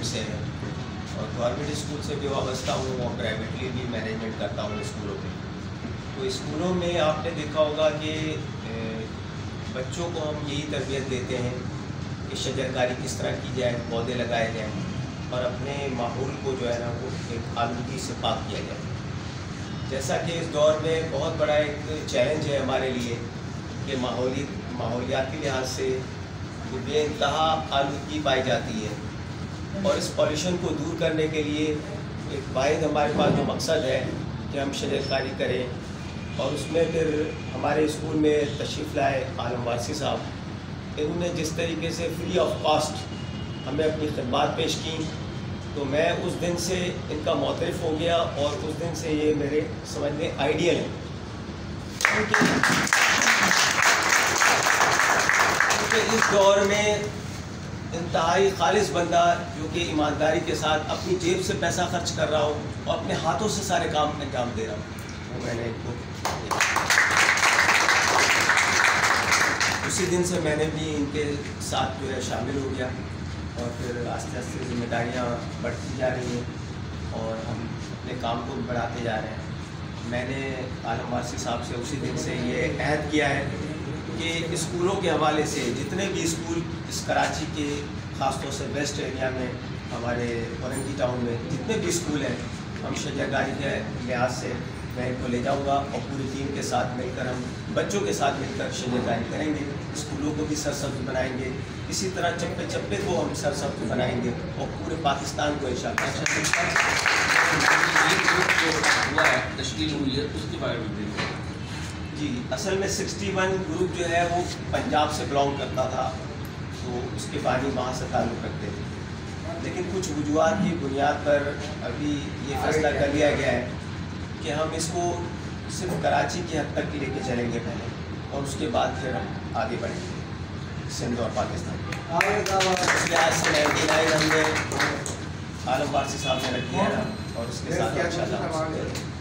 Government से हैं और गवर्नमेंट स्कूल से भी वाबस्ता हूँ और प्राइवेटली भी मैनेजमेंट करता हूँ स्कूलों में। तो स्कूलों में आपने देखा होगा कि बच्चों को हम यही तरबियत देते हैं कि शजरकारी किस तरह की जाए, पौधे लगाए जाएँ और अपने माहौल को जो है ना वो एक आलूगी से पाक किया जाए। जैसा कि इस दौर में बहुत बड़ा एक चैलेंज है हमारे लिए कि माहौलियाती लिहाज से बेइंतहा आलूगी पाई जाती है और इस पॉल्यूशन को दूर करने के लिए एक वाहिद हमारे पास जो मकसद है कि हम शजरकारी करें और उसमें फिर हमारे स्कूल में तशरीफ़ लाए आलम वारसी साहब, इन्होंने जिस तरीके से फ्री ऑफ कॉस्ट हमें अपनी खिदमत पेश की तो मैं उस दिन से इनका मोतरफ़ हो गया और उस दिन से ये मेरे समझ में आइडियल है। क्योंकि इस दौर में इंतहाई खालिस बंदा जो कि ईमानदारी के साथ अपनी जेब से पैसा खर्च कर रहा हो और अपने हाथों से सारे काम अंजाम दे रहा हूँ, वो मैंने उसी दिन से मैंने भी इनके साथ जो है शामिल हो गया और फिर आस्ते आस्ते जिम्मेदारियाँ बढ़ती जा रही हैं और हम अपने काम को भी बढ़ाते जा रहे हैं। मैंने आलम वारसी साहब से उसी दिन से ये अहद किया है कि स्कूलों के हवाले से जितने भी स्कूल इस कराची के ख़ासतौर से वेस्ट एरिया में हमारे औरंगी टाउन में जितने भी स्कूल हैं, हम शजरकारी के लिहाज से मैं इनको ले जाऊंगा और पूरी टीम के साथ मिलकर हम बच्चों के साथ मिलकर शजरकारी करेंगे, स्कूलों को भी सरसब्ज बनाएंगे, इसी तरह चप्पे चप्पे को हम सरसब्ज बनाएंगे और पूरे पाकिस्तान को इंशाअल्लाह तश्कील हुई है उसके बारे में जी। असल में 61 ग्रुप जो है वो पंजाब से बिलोंग करता था, तो उसके बानी वहाँ से ताल्लुक़ रखते थे, लेकिन कुछ वजूहात की बुनियाद पर अभी ये फैसला कर लिया गया है कि हम इसको सिर्फ कराची की हद तक लेके चलेंगे पहले और उसके बाद फिर हम आगे बढ़ेंगे सिंध और पाकिस्तान। इस लिहाज से 99 हमने आलम वारसी साहब ने रखी है ना और उसके साथ इंशाअल्लाह